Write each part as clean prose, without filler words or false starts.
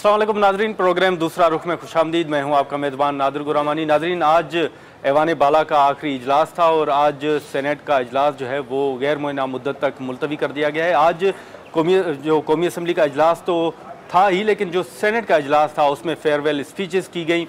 अस्सलाम वालेकुम नाजरीन, प्रोग्राम दूसरा रुख में खुशामदीद। मैं हूं आपका मेज़बान नादिर गुरामानी। नाजरीन, आज ऐवान बाला का आखिरी इजलास था और आज सेनेट का इजलास जो है वो गैर मुअय्यना मुद्दत तक मुलतवी कर दिया गया है। आज कौमी असम्बली का इजलास तो था ही, लेकिन जो सेनेट का इजलास था उसमें फेयरवेल स्पीचेस की गई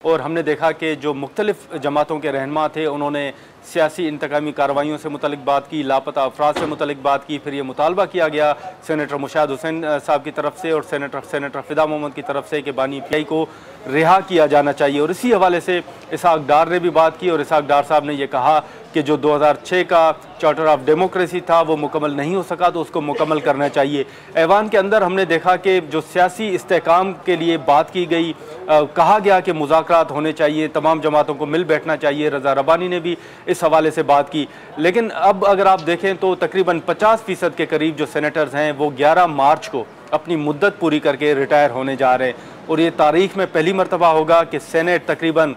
और हमने देखा कि जो मुख्तलिफ जमातों के रहनुमा थे उन्होंने सियासी इंतकामी कार्रवाइयों से मुतलिक बात की, लापता अफराद से मुतलिक बात की। फिर ये मुतालबा किया गया सेनेटर मुशाहिद हुसैन साहब की तरफ से और सेनेटर फिदा मोहम्मद की तरफ से कि बानी पीआई को रिहा किया जाना चाहिए। और इसी हवाले से इसहाक डार ने भी बात की और इसहाक डार साहब ने यह कहा कि जो 2006 का चार्टर ऑफ डेमोक्रेसी था वो मुकम्मल नहीं हो सका तो उसको मुकम्मल करना चाहिए। ऐवान के अंदर हमने देखा कि जो सियासी इस्तेहकाम के लिए बात की गई, कहा गया कि मुज़ाकरात होने चाहिए, तमाम जमातों को मिल बैठना चाहिए। रज़ा रब्बानी ने भी इस हवाले से बात की। लेकिन अब अगर आप देखें तो तकरीबन 50% के करीब जो सेनेटर्स हैं वो 11 मार्च को अपनी मुद्दत पूरी करके रिटायर होने जा रहे हैं और ये तारीख में पहली मरतबा होगा कि सेनेट तकरीबन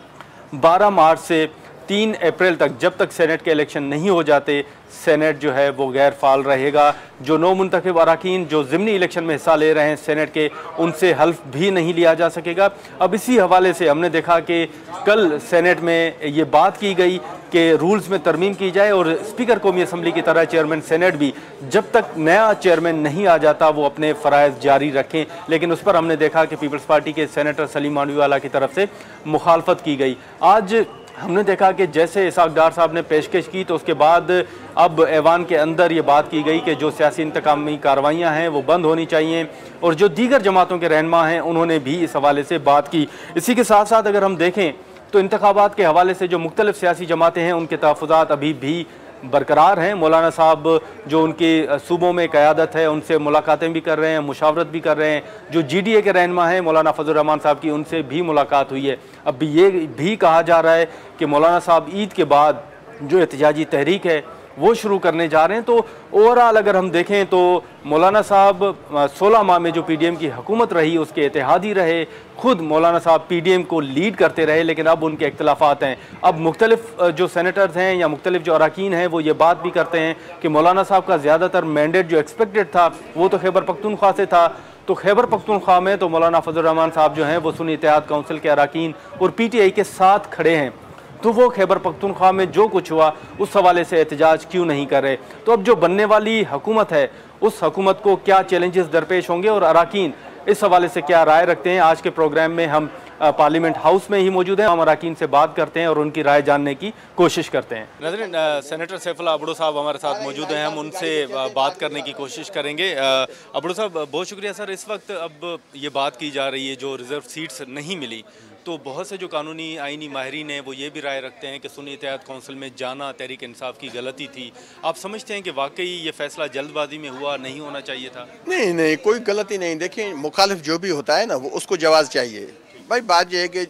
12 मार्च से 3 अप्रैल तक, जब तक सेनेट के इलेक्शन नहीं हो जाते, सेनेट जो है वो गैर फाल रहेगा। जो नौ मुंतखब अरकान जो ज़िमनी इलेक्शन में हिस्सा ले रहे हैं सेनेट के, उनसे हल्फ भी नहीं लिया जा सकेगा। अब इसी हवाले से हमने देखा कि कल सेनेट में ये बात की गई कि रूल्स में तरमीम की जाए और स्पीकर कौमी असम्बली की तरह चेयरमैन सेनेट भी जब तक नया चेयरमैन नहीं आ जाता वो अपने फ़राइज़ जारी रखें। लेकिन उस पर हमने देखा कि पीपल्स पार्टी के सेनेटर सलीम मांडवीवाला की तरफ से मुखालफत की गई। आज हमने देखा कि जैसे इसहाक डार साहब ने पेशकश की तो उसके बाद अब ऐवान के अंदर ये बात की गई कि जो सियासी इंतकामी कार्रवाइयाँ हैं वो बंद होनी चाहिए और जो दीगर जमातों के रहनुमा हैं उन्होंने भी इस हवाले से बात की। इसी के साथ साथ अगर हम देखें तो इंतखाबात के हवाले से जो मुख्तलिफ सियासी जमातें हैं उनके तहफ़्फ़ुज़ात अभी भी बरकरार हैं। मौलाना साहब जो उनकी सूबों में क़यादत है उनसे मुलाकातें भी कर रहे हैं, मुशावरत भी कर रहे हैं। जो GDA के रहनुमा हैं मौलाना फजल रहमान साहब की, उनसे भी मुलाकात हुई है। अब ये भी कहा जा रहा है कि मौलाना साहब ईद के बाद जो एहतजाजी तहरीक है वो शुरू करने जा रहे हैं। तो ओवरऑल अगर हम देखें तो मौलाना साहब 16 माह में जो PDM की हुकूमत रही उसके इत्तेहादी रहे, खुद मौलाना साहब PDM को लीड करते रहे, लेकिन अब उनके इख्तलाफात हैं। अब मुख्तलिफ जो सेनेटर्स हैं या मुख्तलिफ जो अरकान हैं वो ये बात भी करते हैं कि मौलाना साहब का ज़्यादातर मैंडेट जो एक्सपेक्टेड था वो तो खैबर पख्तूनख्वा से था, तो खैबर पख्तूनख्वा में तो मौलाना फजल रहमान साहब जो हैं वो सुन्नी इत्तेहाद काउंसिल के अरकान और PTI के साथ खड़े हैं, तो वो खैबर पख्तूनख्वा में जो कुछ हुआ उस हवाले से एहतजाज क्यों नहीं कर रहे। तो अब जो बनने वाली हुकूमत है उस हुकूमत को क्या चैलेंजेस दरपेश होंगे और अरकान इस हवाले से क्या राय रखते हैं। आज के प्रोग्राम में हम पार्लियामेंट हाउस में ही मौजूद हैं, हम अरकान से बात करते हैं और उनकी राय जानने की कोशिश करते हैं। नाज़रीन, सेनेटर सैफुल्लाह अबड़ो साहब हमारे साथ मौजूद हैं, हम उनसे बात करने की कोशिश करेंगे। अबड़ो साहब, बहुत शुक्रिया सर। इस वक्त अब ये बात की जा रही है जो रिज़र्व सीट्स नहीं मिली, तो बहुत से जो कानूनी आइनी माहिरीन हैं वो ये भी राय रखते हैं कि सुन्नी इत्तेहाद काउंसिल में जाना तहरीक इंसाफ की गलती थी। आप समझते हैं कि वाकई ये फैसला जल्दबाजी में हुआ, नहीं होना चाहिए था? नहीं, कोई गलती नहीं। देखिए, मुखालिफ जो भी होता है ना वो उसको जवाब चाहिए। भाई बात यह है कि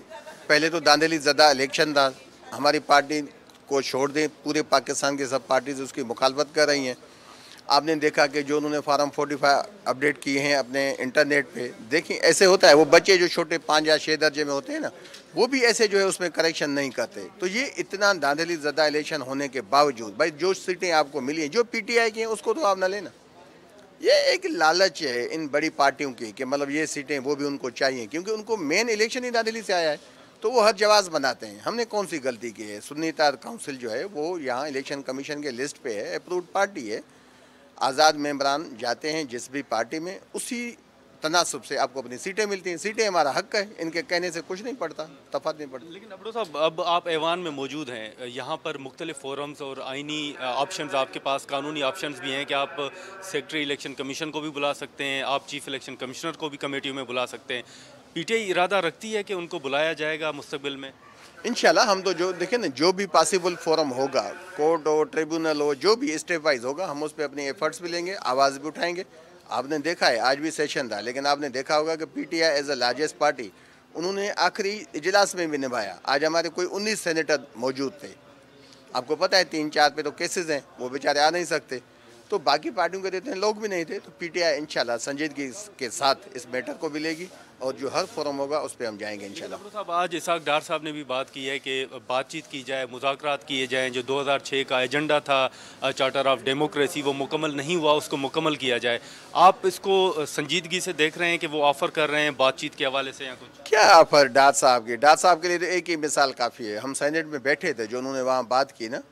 पहले तो दांधली ज़दा इलेक्शन था, हमारी पार्टी को छोड़ दें, पूरे पाकिस्तान के सब पार्टीज उसकी मुखालफत कर रही हैं। आपने देखा कि जो उन्होंने फार्म 45 अपडेट किए हैं अपने इंटरनेट पे, देखिए ऐसे होता है। वो बच्चे जो छोटे 5 या 6 दर्जे में होते हैं ना, वो भी ऐसे जो है उसमें करेक्शन नहीं करते। तो ये इतना दांधली ज़दा इलेक्शन होने के बावजूद भाई जो सीटें आपको मिली हैं, जो PTI की हैं उसको तो आप ना लेना। ये एक लालच है इन बड़ी पार्टियों की कि मतलब ये सीटें वो भी उनको चाहिए, क्योंकि उनको मेन इलेक्शन ही दांधली से आया है, तो वो हर जवाब बनाते हैं। हमने कौन सी गलती की है? सुन्नी इत्तेहाद काउंसिल जो है वो यहाँ इलेक्शन कमीशन के लिस्ट पे है, अप्रूव्ड पार्टी है। आज़ाद मेंबरान जाते हैं जिस भी पार्टी में, उसी तनासब से आपको अपनी सीटें मिलती हैं। सीटें हमारा हक है, इनके कहने से कुछ नहीं पड़ता, तफात नहीं पड़ता। लेकिन अबड़ो साहब, अब आप ऐवान में मौजूद हैं, यहाँ पर मुख्तलिफ फोरम्स और आइनी ऑप्शंस आपके पास, कानूनी ऑप्शंस भी हैं कि आप सेक्रेटरी इलेक्शन कमीशन को भी बुला सकते हैं, आप चीफ इलेक्शन कमिश्नर को भी कमेटियों में बुला सकते हैं। PTI इरादा रखती है कि उनको बुलाया जाएगा मुस्तकबिल में? इंशाल्लाह हम तो जो देखें ना, जो भी पॉसिबल फोरम होगा, कोर्ट हो, ट्रिब्यूनल हो, जो भी स्टेप वाइज होगा, हम उस पर अपनी एफर्ट्स भी लेंगे, आवाज़ भी उठाएंगे। आपने देखा है आज भी सेशन था, लेकिन आपने देखा होगा कि PTI as a largest party उन्होंने आखिरी इजलास में भी निभाया। आज हमारे कोई 19 सेनेटर मौजूद थे। आपको पता है 3-4 पे तो केसेस हैं, वो बेचारे आ नहीं सकते। तो बाकी पार्टियों के देते हैं लोग भी नहीं थे। तो पीटीआई इंशाल्लाह संजीदगी के साथ इस मैटर को भी लेगी और जो हर फोरम होगा उस पर हम जाएंगे इंशाल्लाह। डॉक्टर साहब, आज इसहाक डार साहब ने भी बात की है कि बातचीत की जाए, मुज़ाकरात किए जाएँ। जो 2006 का एजेंडा था चार्टर ऑफ डेमोक्रेसी वो मुकम्मल नहीं हुआ, उसको मुकम्मल किया जाए। आप इसको संजीदगी से देख रहे हैं कि वो ऑफ़र कर रहे हैं बातचीत के हवाले से या कुछ? क्या ऑफर डार साहब के लिए तो एक ही मिसाल काफ़ी है। हम सेनेट में बैठे थे, जो उन्होंने वहाँ बात की ना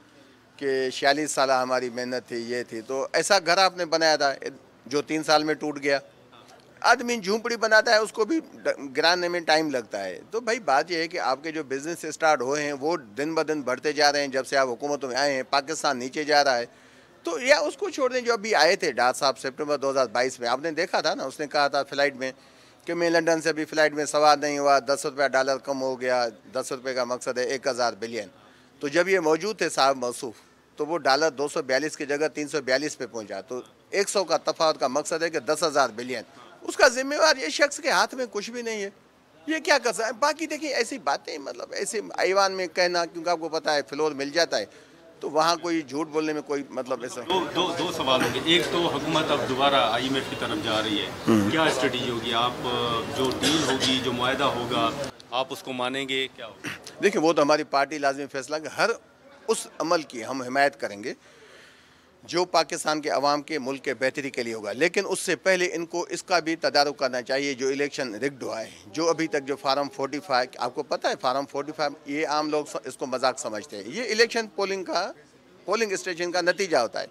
कि 46 साल हमारी मेहनत थी, ये थी, तो ऐसा घर आपने बनाया था जो 3 साल में टूट गया। आदमी झूंपड़ी बनाता है, उसको भी गिराने में टाइम लगता है। तो भाई बात यह है कि आपके जो बिजनेस स्टार्ट हुए हैं वो दिन ब दिन बढ़ते जा रहे हैं। जब से आप हुकूमत में आए हैं पाकिस्तान नीचे जा रहा है, तो या उसको छोड़ दें। जो अभी आए थे डार साहब सितंबर 2022 में, आपने देखा था ना, उसने कहा था फ्लाइट में कि मैं लंदन से अभी फ़्लाइट में सवार नहीं हुआ, 10 रुपया डॉलर कम हो गया। 10 रुपये का मकसद है 1000 बिलियन। तो जब ये मौजूद थे साहब मौसूफ, तो वो डॉलर 242 की जगह 342 पे पहुंचा। तो 100 का तफावत का मकसद है कि 10,000 बिलियन। उसका जिम्मेवार ये शख्स के हाथ में कुछ भी नहीं है, ये क्या कर सकता है। बाकी देखिए ऐसी बातें, मतलब ऐसे ऐवान में कहना, क्योंकि आपको पता है फ्लोर मिल जाता है, तो वहाँ कोई झूठ बोलने में कोई मतलब ऐसा। दो सवाल होंगे। एक तो हुकूमत अब दोबारा IMF की तरफ जा रही है, क्या स्ट्रेटजी होगी? आप जो डील होगी, जो मुआहदा होगा, आप उसको मानेंगे? क्या होगा? देखिए वो तो हमारी पार्टी लाजमी फैसला कि हर उस अमल की हम हिमायत करेंगे जो पाकिस्तान के अवाम के मुल्क के बेहतरी के लिए होगा। लेकिन उससे पहले इनको इसका भी तदारुक करना चाहिए जो इलेक्शन रिग्ड हुआ है। जो अभी तक जो फार्म 45, आपको पता है फार्म 45, ये आम लोग इसको मजाक समझते हैं। ये इलेक्शन पोलिंग स्टेशन का नतीजा होता है।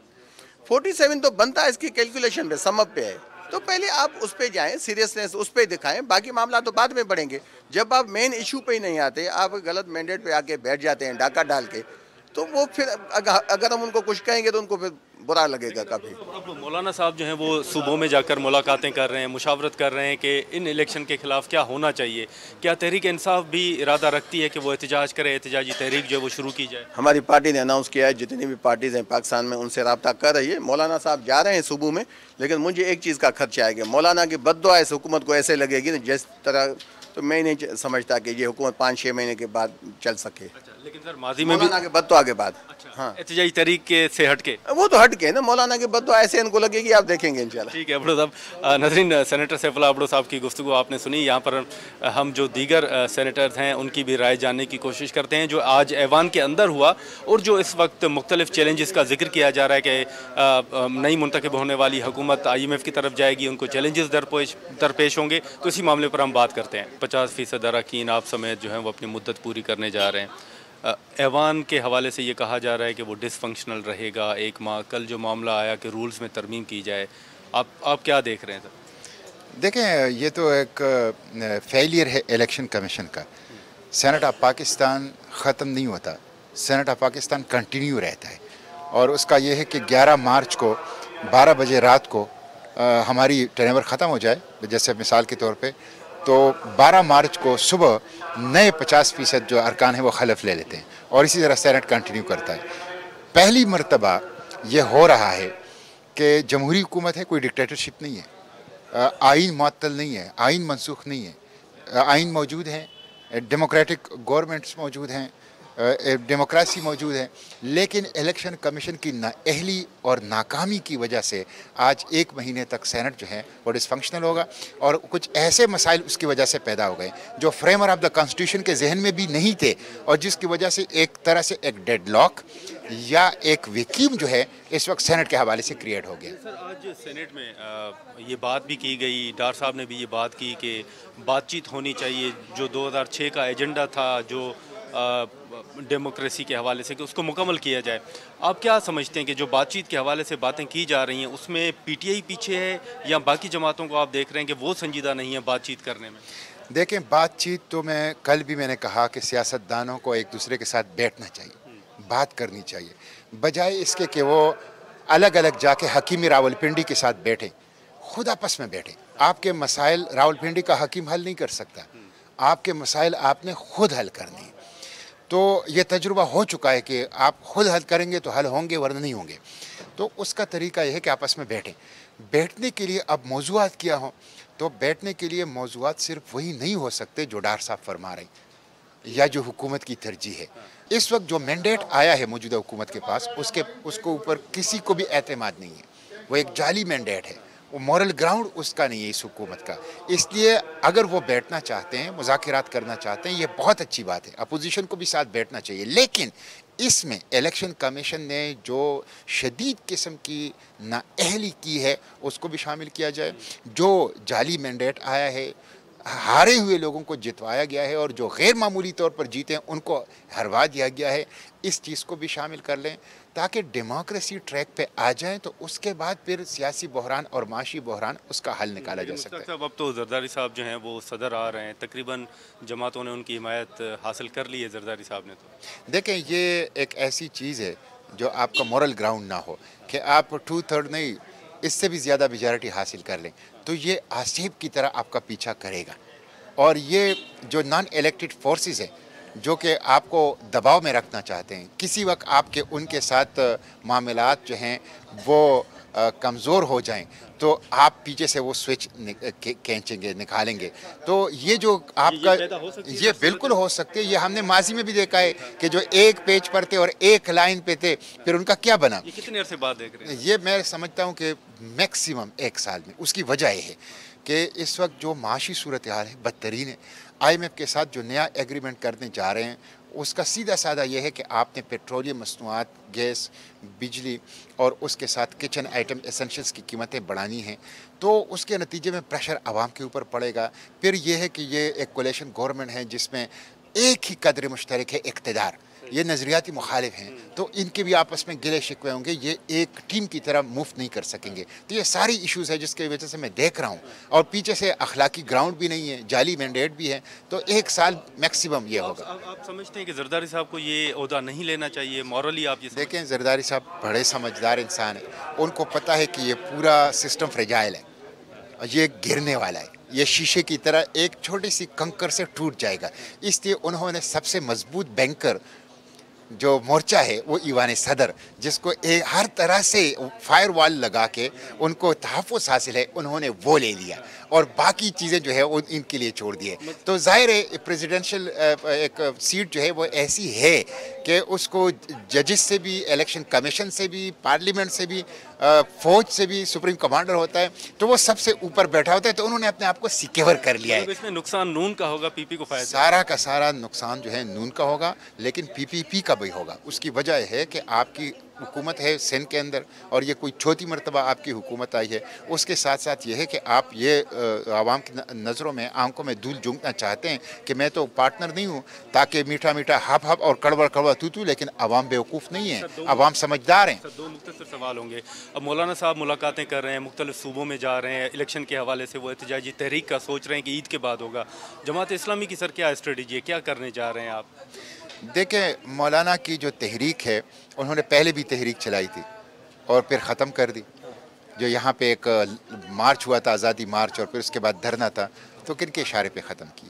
47 तो बनता है इसकी कैलकुलेशन पे, समअप पे है। तो पहले आप उस पर जाएं, सीरियसनेस उस पर दिखाएं, बाकी मामला तो बाद में बढ़ेंगे। जब आप मेन इशू पे ही नहीं आते, आप गलत मैंडेट पे आके बैठ जाते हैं डाका डाल के, तो वो फिर अगर हम उनको कुछ कहेंगे तो उनको फिर बुरा लगेगा काफ़ी। अब मौलाना साहब जो हैं वो सूबों में जाकर मुलाकातें कर रहे हैं, मुशावरत कर रहे हैं कि इन इलेक्शन के ख़िलाफ़ क्या होना चाहिए। क्या तहरीक इंसाफ भी इरादा रखती है कि वो एहतजाज करे, एहतजाजी तहरीक जो है वो शुरू की जाए? हमारी पार्टी ने अनाउंस किया है, जितनी भी पार्टीज़ हैं पाकिस्तान में उनसे रब्ता कर रही है। मौलाना साहब जा रहे हैं सूबों में, लेकिन मुझे एक चीज़ का खर्चा आएगा। मौलाना की बद्दुआ इस हुकूमत को ऐसे लगेगी ना जिस तरह, तो मैं नहीं समझता कि ये हुकूमत 5-6 महीने के बाद चल सके। अच्छा, लेकिन सर माजी में भी मौलाना के बद्दुआ के बाद, अच्छा, हाँ, एहतजाजी तरीके से हटके, वो तो हट के ना, मौलाना के बद्दुआ ऐसे इनको लगेगी, आप देखेंगे इंशाल्लाह। ठीक है अबड़ो साहब। नाज़रीन, सेनेटर सैफुल्लाह अबड़ो साहब की गुफ्तगू आपने सुनी। यहाँ पर हम जो दीगर सेनेटर्स हैं उनकी भी राय जानने की कोशिश करते हैं, जो आज ऐवान के अंदर हुआ और जो इस वक्त मुख्तलिफ चैलेंजेस का जिक्र किया जा रहा है कि नई मुंतखब होने वाली हुकूमत IMF की तरफ जाएगी, उनको चैलेंजेस दरपेश होंगे। तो इसी मामले पर हम बात करते हैं। 50% अरकान आप समेत जो हैं वो अपनी मुद्दत पूरी करने जा रहे हैं। ऐवान के हवाले से ये कहा जा रहा है कि वो डिसफंक्शनल रहेगा 1 माह। कल जो मामला आया कि रूल्स में तरमीम की जाए, आप क्या देख रहे हैं सर? देखें, ये तो एक फेलियर है इलेक्शन कमीशन का। सेनेट ऑफ पाकिस्तान ख़त्म नहीं होता, सेनेट ऑफ पाकिस्तान कंटिन्यू रहता है। और उसका ये है कि 11 मार्च को 12 बजे रात को हमारी टर्नओवर ख़त्म हो जाए, जैसे मिसाल के तौर पे, तो 12 मार्च को सुबह नए 50% जो अरकान हैं वो खलफ ले लेते हैं और इसी तरह सेनेट कंटिन्यू करता है। पहली मरतबा ये हो रहा है कि जमहूरी हुकूमत है, कोई डिक्टेटरशिप नहीं है, आइन मुअत्तल नहीं है, आइन मनसूख नहीं है, आइन मौजूद है, डेमोक्रेटिक गवर्नमेंट्स मौजूद हैं, डेमोक्रेसी मौजूद है। लेकिन इलेक्शन कमीशन की नाअहली और नाकामी की वजह से आज 1 महीने तक सेनेट जो है वो डिसफंक्शनल होगा और कुछ ऐसे मसाइल उसकी वजह से पैदा हो गए जो फ्रेमर ऑफ द कॉन्स्टिट्यूशन के जहन में भी नहीं थे और जिसकी वजह से एक तरह से एक डेडलॉक या एक वैक्यूम जो है इस वक्त सेनेट के हवाले से क्रिएट हो गया। सर आज सेनेट में ये बात भी की गई, डार साहब ने भी ये बात की कि बातचीत होनी चाहिए। जो 2006 का एजेंडा था जो डेमोक्रेसी के हवाले से, कि उसको मुकम्मल किया जाए। आप क्या समझते हैं कि जो बातचीत के हवाले से बातें की जा रही हैं उसमें PTI पीछे है या बाकी जमातों को आप देख रहे हैं कि वो संजीदा नहीं है बातचीत करने में? देखें, बातचीत तो मैंने कहा कि सियासतदानों को एक दूसरे के साथ बैठना चाहिए, बात करनी चाहिए, बजाय इसके कि वो अलग अलग जाके हकीम रावलपिंडी के साथ बैठें, खुद आपस में बैठें। आपके मसाइल रावलपिंडी का हकीम हल नहीं कर सकता, आपके मसाइल आपने खुद हल करने हैं। तो ये तजुर्बा हो चुका है कि आप खुद हल करेंगे तो हल होंगे वरना नहीं होंगे। तो उसका तरीका यह है कि आपस में बैठें। बैठने के लिए अब मौज़ूआत क्या हो, तो बैठने के लिए मौज़ूआत सिर्फ वही नहीं हो सकते जो डार साहब फरमा रहे या जो हुकूमत की तरजीह है। इस वक्त जो मैंडेट आया है मौजूदा हुकूमत के पास उसको ऊपर किसी को भी एतमाद नहीं है। वो एक जाली मैंडेट है, वो मॉरल ग्राउंड उसका नहीं है इस हुकूमत का। इसलिए अगर वो बैठना चाहते हैं, मुज़ाकरात करना चाहते हैं, ये बहुत अच्छी बात है, अपोजिशन को भी साथ बैठना चाहिए। लेकिन इसमें इलेक्शन कमीशन ने जो शदीद किस्म की नाअहली की है उसको भी शामिल किया जाए। जो जाली मैंडेट आया है, हारे हुए लोगों को जितवाया गया है, और जो गैर मामूली तौर पर जीते हैं उनको हरवा दिया गया है, इस चीज़ को भी शामिल कर लें ताकि डेमोक्रेसी ट्रैक पे आ जाए। तो उसके बाद फिर सियासी बहरान और माशी बहरान उसका हल निकाला जा सकता है। साहब अब तो जरदारी साहब जो हैं वो सदर आ रहे हैं, तकरीबन जमातों ने उनकी हिमायत हासिल कर ली है जरदारी साहब ने। तो देखें, ये एक ऐसी चीज़ है जो आपका मॉरल ग्राउंड ना हो कि आप 2/3 नहीं, इससे भी ज़्यादा मेजॉरिटी हासिल कर लें, तो ये आसिफ की तरह आपका पीछा करेगा। और ये जो नॉन इलेक्टेड फोर्सेस हैं जो कि आपको दबाव में रखना चाहते हैं, किसी वक्त आपके उनके साथ मामलात जो हैं वो कमज़ोर हो जाएं तो आप पीछे से वो स्विच खींचेंगे, निकालेंगे। तो ये जो आपका ये बिल्कुल हो सकती है। ये हमने माजी में भी देखा है कि जो एक पेज पर थे और एक लाइन पे थे, फिर उनका क्या बना। ये कितने अरसे बाद देख रहे हैं? ये मैं समझता हूँ कि मैक्सिमम 1 साल में। उसकी वजह ये है कि इस वक्त जो माशी सूरत हाल है बदतरीन है। IMF के साथ जो नया एग्रीमेंट करने जा रहे हैं उसका सीधा साधा ये है कि आपने पेट्रोलियम मसनूआत, गैस, बिजली और उसके साथ किचन आइटम एसेंशियल्स की कीमतें बढ़ानी हैं। तो उसके नतीजे में प्रेशर आवाम के ऊपर पड़ेगा। फिर ये है कि ये एक कोalition गवर्नमेंट है जिसमें एक ही कदर मुश्तरक है, इक़्तिदार। ये नज़रियाती मुखालिफ हैं, तो इनके भी आपस में गिले शिकवे होंगे, ये एक टीम की तरह मुफ्त नहीं कर सकेंगे। तो ये सारी इश्यूज़ है जिसकी वजह से मैं देख रहा हूँ। और पीछे से अखलाकी ग्राउंड भी नहीं है, जाली मैंडेट भी है, तो 1 साल मैक्सिमम ये होगा। आप समझते हैं कि जरदारी साहब को ये ओहदा नहीं लेना चाहिए? मॉरली आप ये देखें, जरदारी साहब बड़े समझदार इंसान हैं। उनको पता है कि ये पूरा सिस्टम फ्रेजाइल है, ये गिरने वाला है, ये शीशे की तरह एक छोटी सी कंकर से टूट जाएगा। इसलिए उन्होंने सबसे मजबूत बैंकर जो मोर्चा है वो ईवान सदर, जिसको हर तरह से फायर वॉल लगा के उनको तहफ़्फ़ुज़ हासिल है, उन्होंने वो ले लिया और बाकी चीज़ें जो है वो इनके लिए छोड़ दिए। तो ज़ाहिर है प्रेसिडेंशियल एक सीट जो है वो ऐसी है कि उसको जजेस से भी, इलेक्शन कमीशन से भी, पार्लियामेंट से भी, फ़ौज से भी, सुप्रीम कमांडर होता है, तो वो सबसे ऊपर बैठा होता है। तो उन्होंने अपने आप को सिक्योर कर लिया है। इसमें नुकसान नून का होगा, PP को फायदा? सारा का सारा नुकसान जो है नून का होगा, लेकिन PPP का भी होगा। उसकी वजह है कि आपकी हुकूमत है सिंध के अंदर और ये कोई चौथी मरतबा आपकी हुकूमत आई है। उसके साथ साथ ये है कि आप ये आवाम की नज़रों में, आंखों में धूल झोंकना चाहते हैं कि मैं तो पार्टनर नहीं हूँ, ताकि मीठा मीठा हप हप और कड़वा कड़वा तू तू, लेकिन आवाम बेवकूफ़ नहीं है, आवाम समझदार हैं। 2 मुख्तसर सवाल होंगे। अब मौलाना साहब मुलाकातें कर रहे हैं, मुख्तलिफ सूबों में जा रहे हैं, इलेक्शन के हवाले से वो एहतजाजी तहरीक का सोच रहे हैं कि ईद के बाद होगा। जमात इस्लामी की सर क्या स्ट्रेटजी है, क्या करने जा रहे हैं आप? देखें, मौलाना की जो तहरीक है उन्होंने पहले भी तहरीक चलाई थी और फिर ख़त्म कर दी। जो यहाँ पे एक मार्च हुआ था, आज़ादी मार्च, और फिर उसके बाद धरना था, तो किन के इशारे पे ख़त्म की?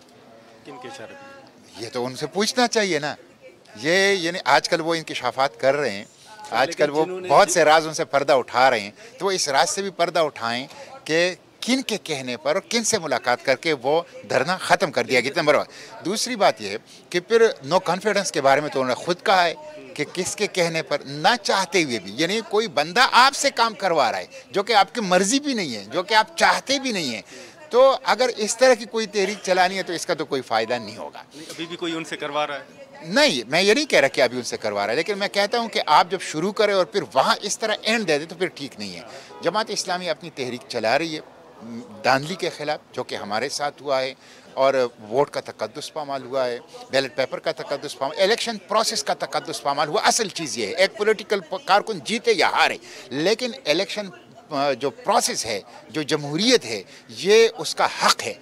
किन के इशारे पे? ये तो उनसे पूछना चाहिए ना। ये यानी आजकल वो इंकिशाफात कर रहे हैं, आजकल वो बहुत से राज उनसे पर्दा उठा रहे हैं, तो वो इस राज से भी पर्दा उठाएं कि किन के कहने पर और किन से मुलाकात करके वो धरना ख़त्म कर दिया गया। नंबर 1। दूसरी बात यह है कि फिर नो कॉन्फिडेंस के बारे में तो उन्होंने खुद कहा है कि किसके कहने पर, ना चाहते हुए भी, यानी कोई बंदा आपसे काम करवा रहा है जो कि आपकी मर्जी भी नहीं है, जो कि आप चाहते भी नहीं है, तो अगर इस तरह की कोई तहरीक चलानी है तो इसका तो कोई फ़ायदा नहीं होगा। अभी भी कोई उनसे करवा रहा है? नहीं, मैं ये नहीं कह रहा कि अभी उनसे करवा रहा है, लेकिन मैं कहता हूँ कि आप जब शुरू करें और फिर वहाँ इस तरह एंड दे दें तो फिर ठीक नहीं है। जमात इस्लामी अपनी तहरीक चला रही है धांधली के ख़िलाफ़, जो कि हमारे साथ हुआ है, और वोट का तकद्दुस पामाल हुआ है, बैलेट पेपर का तकद्दुस पामाल, इलेक्शन प्रोसेस का तकद्दुस पामाल हुआ। असल चीज़ ये है, एक पॉलिटिकल कारकुन जीते या हारे, लेकिन इलेक्शन जो प्रोसेस है, जो जमहूरियत है, ये उसका हक़ है,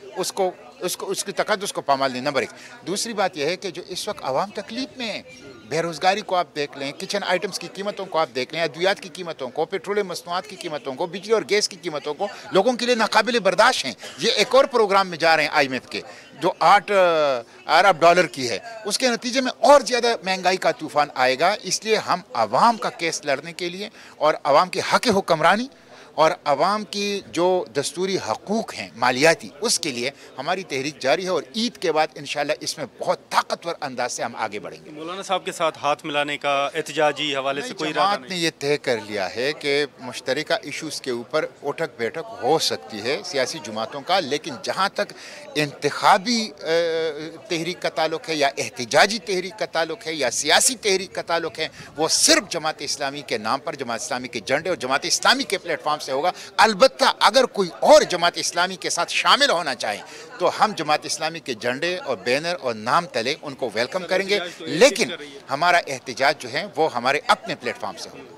उसकी तकद्दुस को पामाल नहीं। नंबर 1। दूसरी बात यह है कि जो इस वक्त आवाम तकलीफ में है, बेरोज़गारी को आप देख लें, किचन आइटम्स की कीमतों को आप देख लें, अद्वियात की कीमतों को, पेट्रोलियम मसनूआत की कीमतों को, बिजली और गैस की कीमतों को, लोगों के लिए नाकाबिल बर्दाश्त हैं। ये एक और प्रोग्राम में जा रहे हैं IMF के, जो 8 अरब डॉलर की है, उसके नतीजे में और ज़्यादा महंगाई का तूफ़ान आएगा। इसलिए हम आवाम का केस लड़ने के लिए और आवाम के हक़ हुक्मरानी और आवाम की जो दस्तूरी हकूक़ हैं मालियाती, उसके लिए हमारी तहरीक जारी है और ईद के बाद इंशाल्लाह इसमें बहुत ताकतवर अंदाज से हम आगे बढ़ेंगे। मौलाना साहब के साथ हाथ मिलाने का एहतजाजी हवाले से कोई इरादा जमात ने यह तय कर लिया है कि मुश्तरका इशूज़ के ऊपर उठक बैठक हो सकती है सियासी जमातों का, लेकिन जहाँ तक इंतखाबी तहरीक का ताल्लुक़ है या एहतजाजी तहरीक का ताल्लुक़ है या सियासी तहरीक का ताल्लुक़ है, वो सिर्फ जमात इस्लामी के नाम पर, जमात इस्लामी के झंडे और जमात इस्लामी के प्लेटफॉर्म से होगा। अलबत्ता अगर कोई और जमात इस्लामी के साथ शामिल होना चाहे तो हम जमात इस्लामी के झंडे और बैनर और नाम तले उनको वेलकम करेंगे, लेकिन हमारा एहतजाज जो है वो हमारे अपने प्लेटफॉर्म से होगा।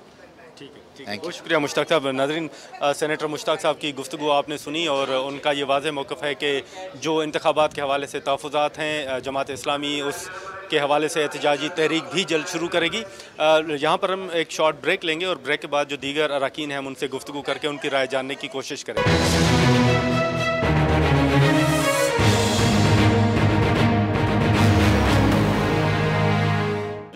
बहुत शुक्रिया मुश्ताक साहब। नाज़रीन, सेनेटर मुश्ताक साहब की गुफ्तगू आपने सुनी और उनका ये वाज़ेह मौक़िफ़ है कि जो इंतखाबात के हवाले से तहफ़्फ़ुज़ात हैं, जमात इस्लामी उस के हवाले से एहतजाजी तहरीक भी जल्द शुरू करेगी। यहाँ पर हम एक शॉर्ट ब्रेक लेंगे और ब्रेक के बाद जो दीगर अरकान हैं हम उनसे गुफ्तगू करके उनकी राय जानने की कोशिश करेंगे।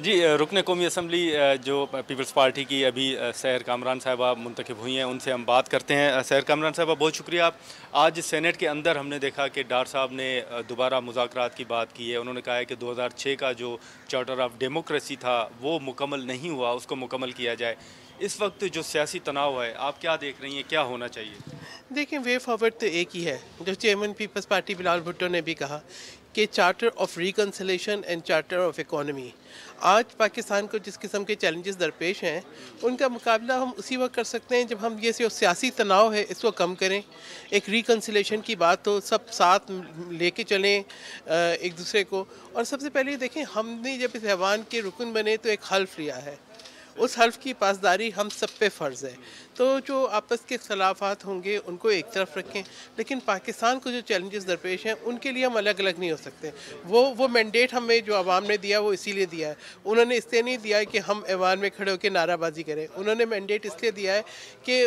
जी, रुकन कौमी असम्बली जो पीपल्स पार्टी की अभी सैर कामरान साहबा मुंतखब हुई हैं, उनसे हम बात करते हैं। सैर कामरान साहबा, बहुत शुक्रिया। आप आज सेनेट के अंदर हमने देखा कि डार साहब ने दोबारा मुज़ाकरात की बात की है। उन्होंने कहा है कि 2006 का जो चार्टर ऑफ डेमोक्रेसी था वो मुकम्मल नहीं हुआ, उसको मुकम्मल किया जाए। इस वक्त जो सियासी तनाव है, आप क्या देख रही हैं, क्या होना चाहिए? देखिए, वे फॉरवर्ड तो एक ही है। जो chairman People's Party Bilal Bhutto ने भी कहा कि charter of reconciliation and charter of economy, आज पाकिस्तान को जिस किस्म के चैलेंजेस दरपेश हैं उनका मुकाबला हम उसी वक्त कर सकते हैं जब हम ये सियासी तनाव है इसको कम करें, एक रिकन्सिलेशन की बात हो, सब साथ लेके चलें एक दूसरे को। और सबसे पहले देखें, हमने जब इस ऐवान के रुकन बने तो एक हल्फ लिया है, उस हल्फ की पासदारी हम सब पे फ़र्ज़ है। तो जो आपस के इख्तलाफात होंगे उनको एक तरफ रखें, लेकिन पाकिस्तान को जो चैलेंजेस दरपेश हैं उनके लिए हम अलग अलग नहीं हो सकते। वो मैंडेट हमें जो आवाम ने दिया वो इसीलिए दिया है। उन्होंने इसलिए नहीं दिया है कि हम ऐवान में खड़े होकर नाराबाजी करें, उन्होंने मैंडेट इसलिए दिया है कि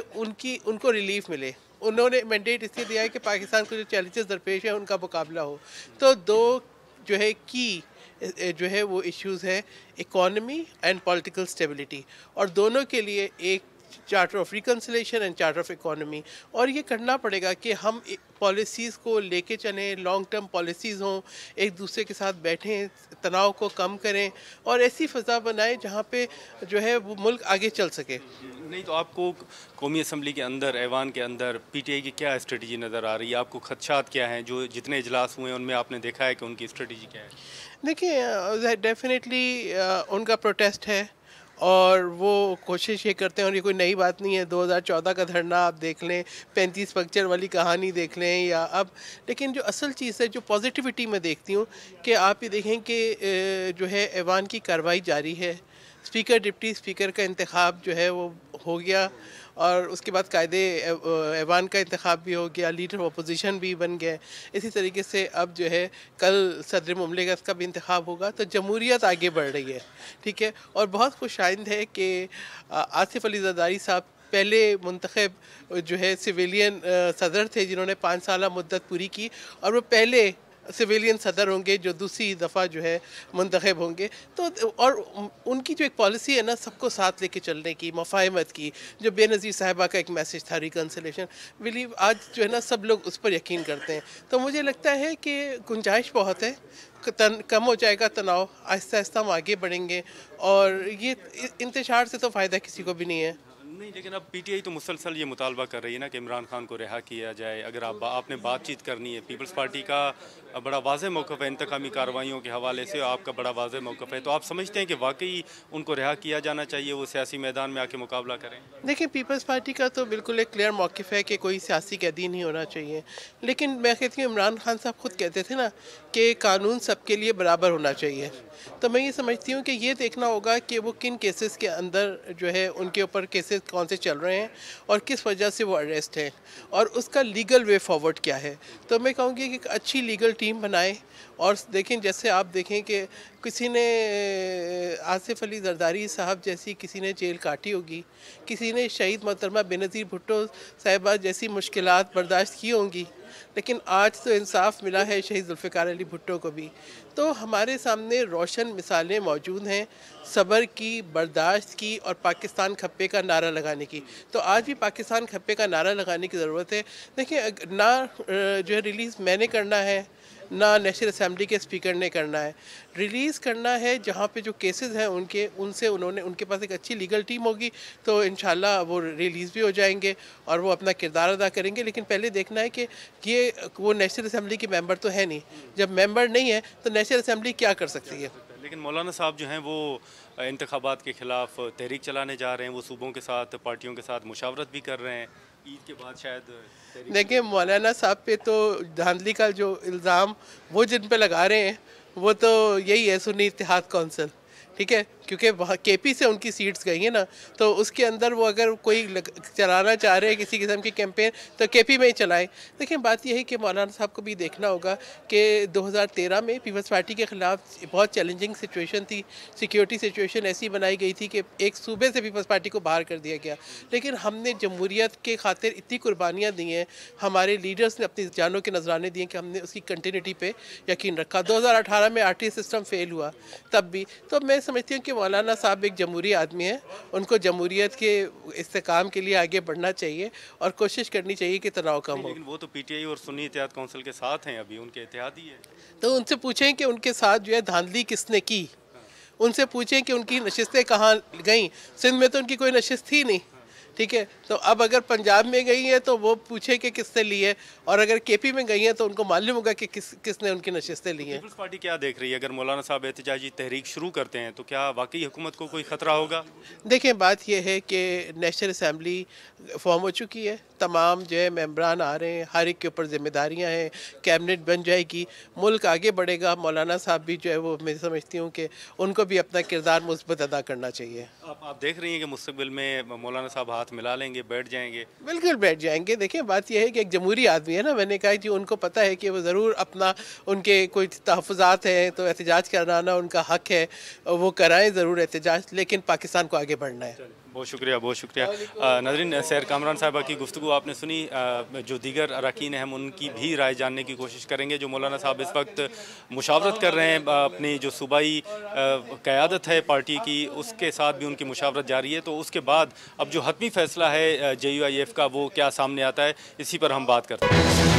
उनको रिलीफ मिले। उन्होंने मैंडेट इसलिए दिया है कि पाकिस्तान को जो चैलेंजेस दरपेश हैं उनका मुकाबला हो। तो दो जो है की जो है वो इश्यूज़ है, इकोनॉमी एंड पॉलिटिकल स्टेबिलिटी, और दोनों के लिए एक charter of reconciliation and charter of economy. और ये करना पड़ेगा कि हम पॉलिसीज़ को लेके चलें, लॉन्ग टर्म पॉलिसीज़ हों, एक दूसरे के साथ बैठें, तनाव को कम करें और ऐसी फ़ज़ा बनाएं जहाँ पे जो है वो मुल्क आगे चल सके। नहीं तो आपको कौमी असम्बली के अंदर, ऐवान के अंदर पीटीआई की क्या स्ट्रेटजी नज़र आ रही है? आपको खदशात क्या हैं? जो जितने इजलास हुए हैं उनमें आपने देखा है कि उनकी स्ट्रेटजी क्या है? देखिए, डेफिनेटली उनका प्रोटेस्ट है और वो कोशिश ये करते हैं, और ये कोई नई बात नहीं है। 2014 का धरना आप देख लें, 35 पंक्चर वाली कहानी देख लें या अब, लेकिन जो असल चीज़ है जो पॉजिटिविटी में देखती हूँ कि आप ये देखें कि जो है ऐवान की कार्रवाई जारी है, स्पीकर डिप्टी स्पीकर का इंतखाब जो है वो हो गया और उसके बाद कायदे ऐवान का इंतखाब भी हो गया, लीडर अपोजिशन भी बन गए। इसी तरीके से अब जो है कल सदर मुमलिकत का भी इंतखाब होगा, तो जमहूरियत आगे बढ़ रही है, ठीक है। और बहुत खुशाइंद है कि आसिफ अली ज़रदारी साहब पहले मुंतखब जो है सिविलियन सदर थे जिन्होंने 5 साल मुद्दत पूरी की, और वो पहले सिविलियन सदर होंगे जो दूसरी दफ़ा जो है मुंतखब होंगे। तो और उनकी जो एक पॉलिसी है ना, सबको साथ लेके चलने की, मफाहमत की, जो बेनज़ीर साहिबा का एक मैसेज था रिकन्सिलेशन, बिलीव आज जो है ना सब लोग उस पर यकीन करते हैं। तो मुझे लगता है कि गुंजाइश बहुत है, कम हो जाएगा तनाव, आहिस्ता आहिस्ता हम आगे बढ़ेंगे और ये इंतशार से तो फ़ायदा किसी को भी नहीं है। नहीं, लेकिन अब पीटीआई तो मुसलसल ये मुतालबा कर रही है ना कि इमरान खान को रिहा किया जाए। अगर आपने बातचीत करनी है, पीपल्स पार्टी का बड़ा वाज़ेह मौक़िफ़ है इंतकामी कार्रवाइयों के हवाले से, आपका बड़ा वाज़ेह मौक़िफ़ है, तो आप समझते हैं कि वाकई उनको रिहा किया जाना चाहिए, वो सियासी मैदान में आके मुकाबला करें? देखिए, पीपल्स पार्टी का तो बिल्कुल एक क्लियर मौक़िफ़ है कि कोई सियासी कैदी नहीं होना चाहिए, लेकिन मैं कहती हूँ इमरान खान साहब खुद कहते थे ना कि कानून सबके लिए बराबर होना चाहिए। तो मैं ये समझती हूँ कि ये देखना होगा कि वो किन केसेस के अंदर जो है उनके ऊपर केसेस कौन से चल रहे हैं और किस वजह से वो अरेस्ट हैं और उसका लीगल वे फॉरवर्ड क्या है। तो मैं कहूँगी कि एक अच्छी लीगल टीम बनाएं और देखें, जैसे आप देखें कि किसी ने आसिफ अली जरदारी साहब जैसी किसी ने जेल काटी होगी, किसी ने शहीद मोहतरमा बेनज़ीर भुट्टो साहिबा जैसी मुश्किलात बर्दाश्त की होंगी, लेकिन आज तो इंसाफ मिला है शहीद जुल्फ़िकार अली भुट्टो को भी। तो हमारे सामने रोशन मिसालें मौजूद हैं सब्र की, बर्दाश्त की और पाकिस्तान खप्पे का नारा लगाने की। तो आज भी पाकिस्तान खप्पे का नारा लगाने की ज़रूरत है। देखिए, ना जो है रिलीज़ मैंने करना है, ना नेशनल असेंबली के स्पीकर ने करना है। रिलीज़ करना है जहाँ पे जो केसेस हैं उनसे उनके पास एक अच्छी लीगल टीम होगी तो इंशाल्लाह वो रिलीज़ भी हो जाएंगे और वो अपना किरदार अदा करेंगे। लेकिन पहले देखना है कि ये वो नेशनल असेंबली के मेंबर तो है नहीं। जब मेंबर नहीं है तो नेशनल असेंबली क्या कर सकती है। लेकिन मौलाना साहब जो हैं वो इंतखाबात के ख़िलाफ़ तहरीक चलाने जा रहे हैं, वो सूबों के साथ, पार्टियों के साथ मुशावरत भी कर रहे हैं। ईद के बाद शायद देखिए, मौलाना साहब पे तो धांधली का जो इल्ज़ाम वो जिन पे लगा रहे हैं वो तो यही है, सुन्नी इत्तेहाद कौंसिल, ठीक है, क्योंकि वहाँ केपी से उनकी सीट्स गई हैं ना, तो उसके अंदर वो अगर कोई चलाना चाह रहे हैं किसी किस्म की कैंपेन तो केपी में ही चलाएं। देखिए, बात यह है कि मौलाना साहब को भी देखना होगा कि 2013 में पीपल्स पार्टी के ख़िलाफ़ बहुत चैलेंजिंग सिचुएशन थी, सिक्योरिटी सिचुएशन ऐसी बनाई गई थी कि एक सूबे से पीपल्स पार्टी को बाहर कर दिया गया, लेकिन हमने जमहूरियत के खातिर इतनी कुर्बानियाँ दी हैं, हमारे लीडर्स ने अपनी जानों के नजराने दिए कि हमने उसकी कंटिन्यूटी पे यकीन रखा। 2018 में आरटी सिस्टम फेल हुआ तब भी। तो मैं समझती हूँ कि मौलाना साहब एक जमहूरी आदमी है, उनको जमहूरियत के इस्तेकाम के लिए आगे बढ़ना चाहिए और कोशिश करनी चाहिए कि तनाव कम हो। लेकिन वो तो पीटीआई और सुन्नी इत्तेहाद कौंसिल के साथ हैं, अभी उनके इत्तेहादी है। तो उनसे पूछें कि उनके साथ जो है धांधली किसने की, उनसे पूछें कि उनकी नशिस्तें कहाँ गईं। सिंध में तो उनकी कोई नशिस्त थी नहीं, ठीक है, तो अब अगर पंजाब में गई है तो वो पूछे कि किसने ली है, और अगर केपी में गई है तो उनको मालूम होगा कि किसने उनकी नशिस्तें ली हैं। पीपल्स पार्टी क्या देख रही है? अगर मौलाना साहब एहतजाजी तहरीक शुरू करते हैं तो क्या वाकई हुकूमत को कोई ख़तरा होगा? देखें, बात यह है कि नेशनल असेंबली फॉर्म हो चुकी है, तमाम जो है मेंबरान आ रहे हैं, हर एक के ऊपर जिम्मेदारियां हैं, कैबिनेट बन जाएगी, मुल्क आगे बढ़ेगा। मौलाना साहब भी जो है वो मैं समझती हूँ कि उनको भी अपना किरदार मुस्बत अदा करना चाहिए। आप देख रही हैं कि मुस्तकबिल में मौलाना साहब हाथ मिला लेंगे, बैठ जाएंगे? बिल्कुल बैठ जाएंगे। देखिए, बात यह है कि एक जमहूरी आदमी है ना, मैंने कहा कि उनको पता है कि वो ज़रूर अपना, उनके कोई तहफ़्फ़ुज़ात हैं तो एहतजाज कराना उनका हक़ है, वो कराएं ज़रूर एहतजाज, लेकिन पाकिस्तान को आगे बढ़ना है। बहुत शुक्रिया, बहुत शुक्रिया। नाज़रीन, सैर कामरान साहिबा की गुफ्तगू आपने सुनी। जो दीगर अरकान हैं हम उनकी भी राय जानने की कोशिश करेंगे। जो मौलाना साहब इस वक्त मुशावरत कर रहे हैं, अपनी जो सूबाई क़यादत है पार्टी की, उसके साथ भी उनकी मुशावरत जारी है। तो उसके बाद अब जो हतमी फ़ैसला है JUIF का वो क्या सामने आता है, इसी पर हम बात करते हैं।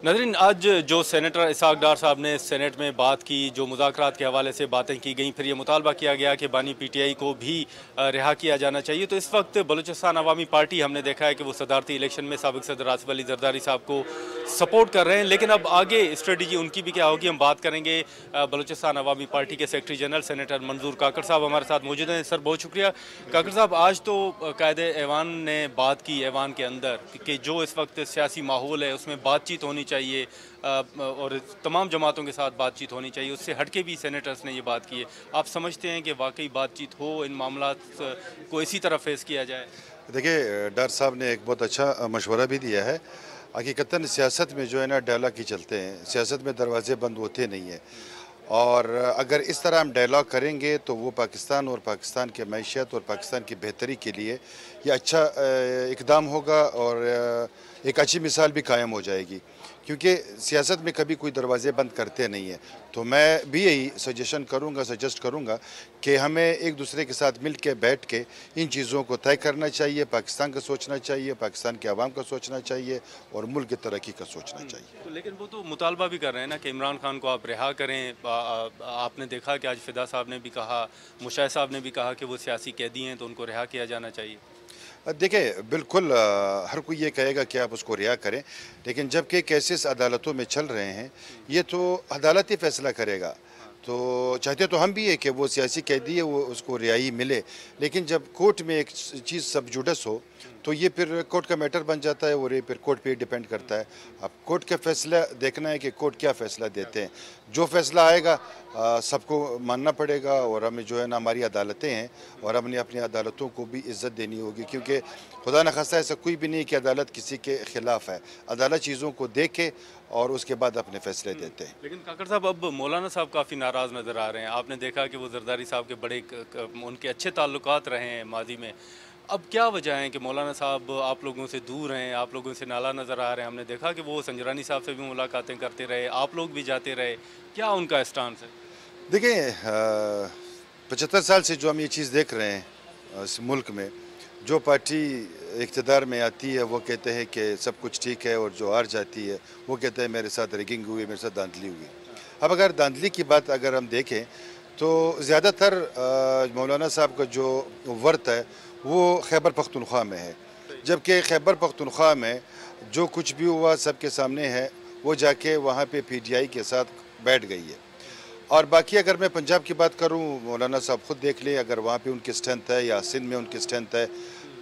नाज़रीन, आज जो सेनेटर इसहाक डार साहब ने सेनेट में बात की, जो मुज़ाकरात के हवाले से बातें की गई, फिर ये मुतालबा किया गया कि बानी PTI को भी रिहा किया जाना चाहिए। तो इस वक्त बलूचिस्तान अवामी पार्टी, हमने देखा है कि वो सदारती इलेक्शन में साबिक़ सदर आसिफ अली जरदारी साहब को सपोर्ट कर रहे हैं, लेकिन अब आगे स्ट्रेटजी उनकी भी क्या होगी, हम बात करेंगे। बलूचिस्तान अवामी पार्टी के सेक्रेटरी जनरल सेनेटर मंजूर काकड़ साहब हमारे साथ मौजूद हैं। सर, बहुत शुक्रिया। काकड़ साहब, आज तो कायदे ऐवान ने बात की, ऐवान के अंदर, कि जो इस वक्त सियासी माहौल है उसमें बातचीत होनी चाहिए और तमाम जमातों के साथ बातचीत होनी चाहिए, उससे हटके भी सेनेटर्स ने ये बात की है। आप समझते हैं कि वाकई बातचीत हो, इन मामला को इसी तरह फेस किया जाए? देखिए, डार साहब ने एक बहुत अच्छा मशवरा भी दिया है। हकीकतन सियासत में जो है ना डायलॉग ही चलते हैं, सियासत में दरवाजे बंद होते नहीं हैं, और अगर इस तरह हम डायलॉग करेंगे तो वो पाकिस्तान और पाकिस्तान के मैशियत और पाकिस्तान की बेहतरी के लिए ये अच्छा इकदाम होगा और एक अच्छी मिसाल भी कायम हो जाएगी, क्योंकि सियासत में कभी कोई दरवाजे बंद करते नहीं है। तो मैं भी यही सजेस्ट करूंगा कि हमें एक दूसरे के साथ मिल के बैठ के इन चीज़ों को तय करना चाहिए। पाकिस्तान का सोचना चाहिए, पाकिस्तान के अवाम का सोचना चाहिए और मुल्क की तरक्की का सोचना चाहिए। तो लेकिन वो तो मुतालबा भी कर रहे हैं ना कि इमरान खान को आप रिहा करें। आपने देखा कि आज फिदा साहब ने भी कहा, मुशाह साहब ने भी कहा कि वो सियासी कैदी हैं तो उनको रिहा किया जाना चाहिए। देखिए, बिल्कुल हर कोई ये कहेगा कि आप उसको रिहा करें, लेकिन जबकि केसेस अदालतों में चल रहे हैं, ये तो अदालत ही फैसला करेगा। तो चाहते तो हम भी है कि वो सियासी कैदी है, वो उसको रिहाई मिले, लेकिन जब कोर्ट में एक चीज़ सब जुडस हो तो ये फिर कोर्ट का मैटर बन जाता है और ये फिर कोर्ट पे डिपेंड करता है। अब कोर्ट का फैसला देखना है कि कोर्ट क्या फ़ैसला देते हैं। जो फैसला आएगा सबको मानना पड़ेगा और हमें जो है ना हमारी अदालतें हैं और हमने अपनी अदालतों को भी इज़्ज़त देनी होगी, क्योंकि खुदा न खास्ता ऐसा कोई भी नहीं कि अदालत किसी के ख़िलाफ़ है। अदालत चीज़ों को देखे और उसके बाद अपने फैसले देते हैं। लेकिन काकर साहब, अब मौलाना साहब काफ़ी नाराज़ नज़र आ रहे हैं। आपने देखा कि वो जरदारी साहब के बड़े उनके अच्छे ताल्लुकात रहे हैं माजी में। अब क्या वजह है कि मौलाना साहब आप लोगों से दूर हैं, आप लोगों से नाला नज़र आ रहे हैं? हमने देखा कि वो संजरानी साहब से भी मुलाकातें करते रहे, आप लोग भी जाते रहे, क्या उनका स्टांस है? देखिए 75 साल से जो हम ये चीज़ देख रहे हैं इस मुल्क में, जो पार्टी इक़्तिदार में आती है वो कहते हैं कि सब कुछ ठीक है, और जो हार जाती है वो कहते हैं मेरे साथ रिगिंग हुई, मेरे साथ धांधली हुई। अब अगर धांधली की बात अगर हम देखें तो ज़्यादातर मौलाना साहब का जो वर्त है वो खैबर पख्तूनख्वा में है, जबकि खैबर पख्तूनख्वा में जो कुछ भी हुआ सबके सामने है। वो जाके वहाँ पे PTI के साथ बैठ गई है। और बाकी अगर मैं पंजाब की बात करूँ, मौलाना साहब खुद देख लें, अगर वहाँ पे उनकी स्ट्रेंथ है या सिंध में उनकी स्ट्रेंथ है,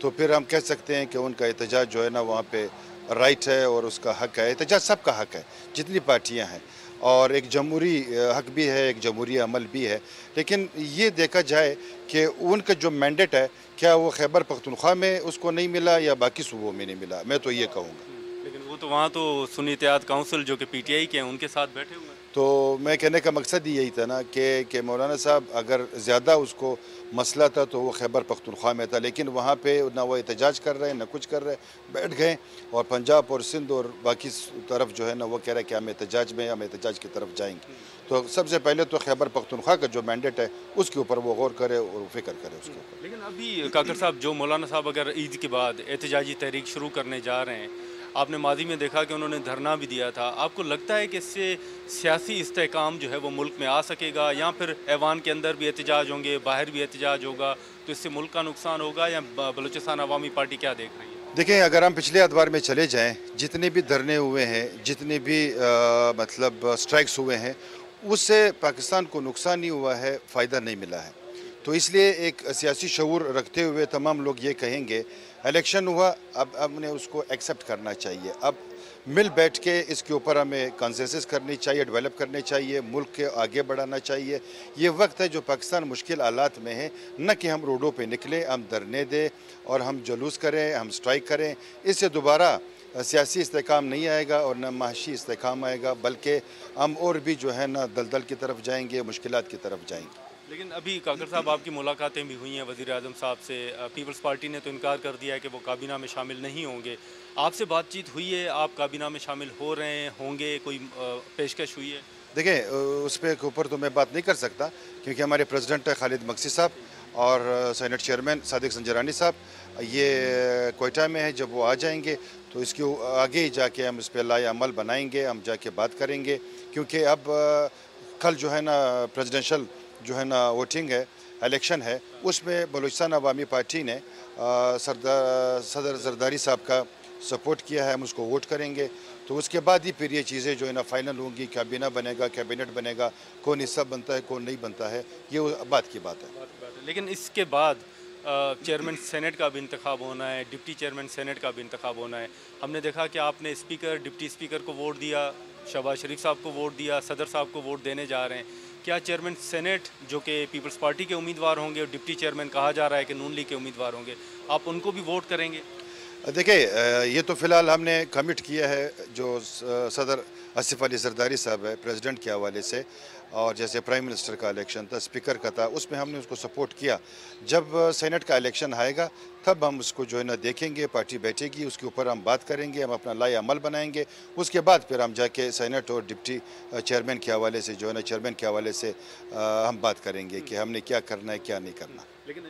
तो फिर हम कह सकते हैं कि उनका एहतजाज जो है ना वहाँ पे राइट है और उसका हक है। एहतजाज सबका हक है, जितनी पार्टियाँ हैं, और एक जमहूरी हक भी है, एक जमहूरी अमल भी है। लेकिन ये देखा जाए कि उनका जो मैंडेट है, क्या वो खैबर पख्तूनख्वा में उसको नहीं मिला या बाकी सूबों में नहीं मिला, मैं तो ये कहूँगा। लेकिन वो तो वहाँ तो सुन्नी इत्तेहाद काउंसिल जो कि PTI के हैं उनके साथ बैठे हुए हैं। तो मैं कहने का मकसद ही यही था ना कि मौलाना साहब अगर ज़्यादा उसको मसला था तो वो खैबर पख्तूनख्वा में था, लेकिन वहाँ पे ना वो एहतजाज कर रहे हैं ना कुछ कर रहे हैं, बैठ गए। और पंजाब और सिंध और बाकी तरफ जो है ना वो कह रहे हैं कि हम एहतजाज में, हम एहतजाज की तरफ जाएंगे। तो सबसे पहले तो खैबर पख्तूनख्वा का जो मैंडेट है उसके ऊपर वो गौर करे और फिक्र करे उसके ऊपर। लेकिन अभी काकर साहब, जो मौलाना साहब अगर ईद के बाद एहतजाजी तहरीक शुरू करने जा रहे हैं, आपने माजी में देखा कि उन्होंने धरना भी दिया था, आपको लगता है कि इससे सियासी इस्तेहकाम जो है वो मुल्क में आ सकेगा, या फिर ऐवान के अंदर भी एहतजाज होंगे, बाहर भी एहतजाज होगा, तो इससे मुल्क का नुकसान होगा, या बलूचिस्तान अवामी पार्टी क्या देख रही है? देखिए, अगर हम पिछले अदवार में चले जाएं, जितने भी धरने हुए हैं, जितने भी मतलब स्ट्राइक्स हुए हैं, उससे पाकिस्तान को नुकसान नहीं हुआ है, फ़ायदा नहीं मिला है। तो इसलिए एक सियासी शऊर रखते हुए तमाम लोग ये कहेंगे, इलेक्शन हुआ, अब हमने उसको एक्सेप्ट करना चाहिए। अब मिल बैठ के इसके ऊपर हमें कंसेंसस करनी चाहिए, डेवलप करने चाहिए, मुल्क के आगे बढ़ाना चाहिए। ये वक्त है जो पाकिस्तान मुश्किल हालात में है, न कि हम रोडों पे निकलें, हम धरने दें और हम जुलूस करें, हम स्ट्राइक करें। इससे दोबारा सियासी इस्तेहकाम नहीं आएगा और न माशी इस्तेहकाम आएगा, बल्कि हम और भी जो है ना दलदल की तरफ जाएंगे, मुश्किलात की तरफ जाएंगे। लेकिन अभी काकर साहब, आपकी मुलाकातें भी हुई हैं वज़ीर आज़म साहब से। पीपल्स पार्टी ने तो इनकार कर दिया है कि वो काबीना में शामिल नहीं होंगे। आपसे बातचीत हुई है? आप काबीना में शामिल हो रहे हैं, होंगे? कोई पेशकश हुई है? देखिए, उस पर के ऊपर तो मैं बात नहीं कर सकता, क्योंकि हमारे प्रेसिडेंट है खालिद मक्सी साहब और सेनेट चेयरमैन सादिक संजरानी साहब, ये कोयटा में है। जब वो आ जाएंगे तो इसके आगे ही जाके हम इस पर लाए अमल बनाएंगे, हम जाके बात करेंगे। क्योंकि अब कल जो है ना प्रेसिडेंशियल जो है ना वोटिंग है, इलेक्शन है, उसमें बलूचिस्तान अवामी पार्टी ने सदर जरदारी साहब का सपोर्ट किया है, हम उसको वोट करेंगे। तो उसके बाद ही फिर ये चीज़ें जो है ना फाइनल होंगी, काबीना बनेगा, कैबिनेट बनेगा, कौन हिस्सा बनता है, कौन नहीं बनता है, ये बात की बात है। लेकिन इसके बाद चेयरमैन सेनेट का भी इंतखाब होना है, डिप्टी चेयरमैन सेनेट का भी इंतखाब होना है। हमने देखा कि आपने स्पीकर, डिप्टी स्पीकर को वोट दिया, शहबाज शरीफ साहब को वोट दिया, सदर साहब को वोट देने जा रहे हैं। क्या चेयरमैन सेनेट जो कि पीपल्स पार्टी के उम्मीदवार होंगे और डिप्टी चेयरमैन कहा जा रहा है कि नून लीग के उम्मीदवार होंगे, आप उनको भी वोट करेंगे? देखिए, ये तो फ़िलहाल हमने कमिट किया है, जो सदर आसिफ अली जरदारी साहब है प्रेसिडेंट के हवाले से, और जैसे प्राइम मिनिस्टर का इलेक्शन था, स्पीकर का था, उसमें हमने उसको सपोर्ट किया। जब सेनेट का इलेक्शन आएगा तब हम उसको जो है ना देखेंगे, पार्टी बैठेगी, उसके ऊपर हम बात करेंगे, हम अपना लाए अमल बनाएंगे। उसके बाद फिर हम जाके सेनेट और डिप्टी चेयरमैन के हवाले से जो है ना चेयरमैन के हवाले से हम बात करेंगे कि हमने क्या करना है, क्या नहीं करना। लेकिन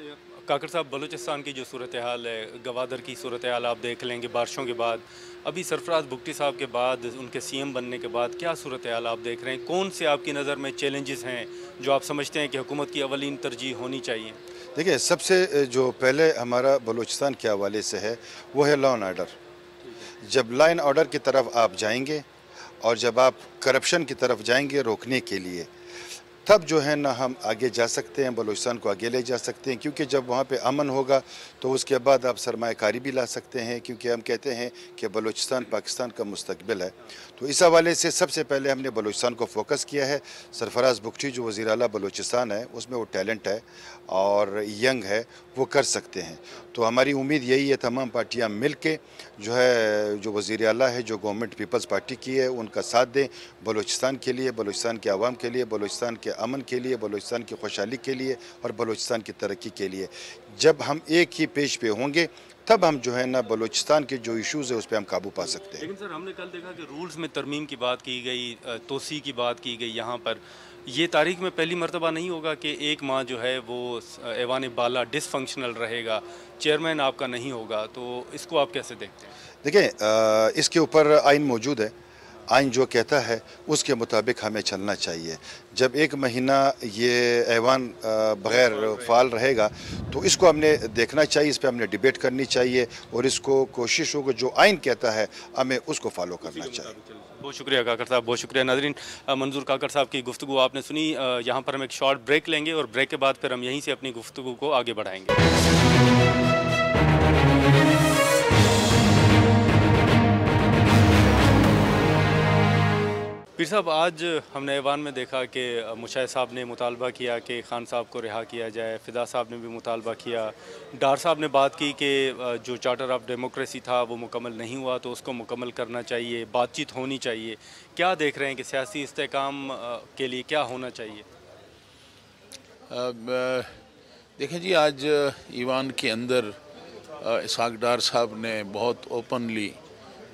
काकर साहब, बलूचिस्तान की जो सूरत हाल है, गवादर की सूरत हाल आप देख लेंगे बारिशों के बाद, अभी सरफराज भुगटी साहब के बाद, उनके CM बनने के बाद क्या सूरत हाल आप देख रहे हैं? कौन से आपकी नज़र में चैलेंजेस हैं जो आप समझते हैं कि हुकूमत की अवलीन तरजीह होनी चाहिए? देखिए, सबसे जो पहले हमारा बलूचिस्तान के हवाले से है वो है लॉ एंड ऑर्डर। जब लॉ एंड ऑर्डर की तरफ आप जाएंगे और जब आप करप्शन की तरफ जाएंगे रोकने के लिए, तब जो है ना हम आगे जा सकते हैं, बलूचिस्तान को आगे ले जा सकते हैं। क्योंकि जब वहाँ पे अमन होगा तो उसके बाद आप सरमायाकारी भी ला सकते हैं, क्योंकि हम कहते हैं कि बलूचिस्तान पाकिस्तान का मुस्तकबिल है। तो इस हवाले से सबसे पहले हमने बलूचिस्तान को फोकस किया है। सरफराज बुगटी जो वज़ीर आला बलूचिस्तान है, उसमें वो टैलेंट है और यंग है, वो कर सकते हैं। तो हमारी उम्मीद यही है तमाम पार्टियाँ मिल के जो है, जो वज़ीर आला है, जो गवर्नमेंट पीपल्स पार्टी की है, उनका साथ दें बलूचिस्तान के लिए, बलूचिस्तान के आवाम के लिए, बलूचिस्तान के अमन के लिए, बलूचिस्तान की खुशहाली के लिए और बलूचिस्तान की तरक्की के लिए। जब हम एक ही पेज पे होंगे तब हम जो है ना बलूचिस्तान के जो इश्यूज़ है उस पर हम काबू पा सकते हैं। लेकिन सर, हमने कल देखा कि रूल्स में तरमीम की बात की गई, तोसी की बात की गई। यहाँ पर ये तारीख में पहली मर्तबा नहीं होगा कि एक माह जो है वो ऐवान बाला डिसफंक्शनल रहेगा, चेयरमैन आपका नहीं होगा, तो इसको आप कैसे देखते हैं? देखिए, इसके ऊपर आइन मौजूद है। आइन जो कहता है उसके मुताबिक हमें चलना चाहिए। जब एक महीना ये ऐवान बग़ैर फ़ाल रहेगा तो इसको हमने देखना चाहिए, इस पर हमने डिबेट करनी चाहिए और इसको कोशिश हो कि जो आइन कहता है हमें उसको फॉलो करना चाहिए। बहुत शुक्रिया काकर साहब, बहुत शुक्रिया। नाज़रीन, मंजूर काकर साहब की गुफ्तगू आपने सुनी। यहाँ पर हम एक शॉर्ट ब्रेक लेंगे और ब्रेक के बाद फिर हम यहीं से अपनी गुफ्तगू को आगे बढ़ाएंगे। पीर साहब, आज हमने ऐवान में देखा कि मुशाहिद साहब ने मुतालबा किया कि खान साहब को रिहा किया जाए, फ़िदा साहब ने भी मुतालबा किया, डार साहब ने बात की कि जो चार्टर ऑफ डेमोक्रेसी था वो मुकम्मल नहीं हुआ तो उसको मुकम्मल करना चाहिए, बातचीत होनी चाहिए। क्या देख रहे हैं कि सियासी इस्तेहकाम के लिए क्या होना चाहिए? देखें जी, आज ईवान के अंदर इसहाक डार साहब ने बहुत ओपनली,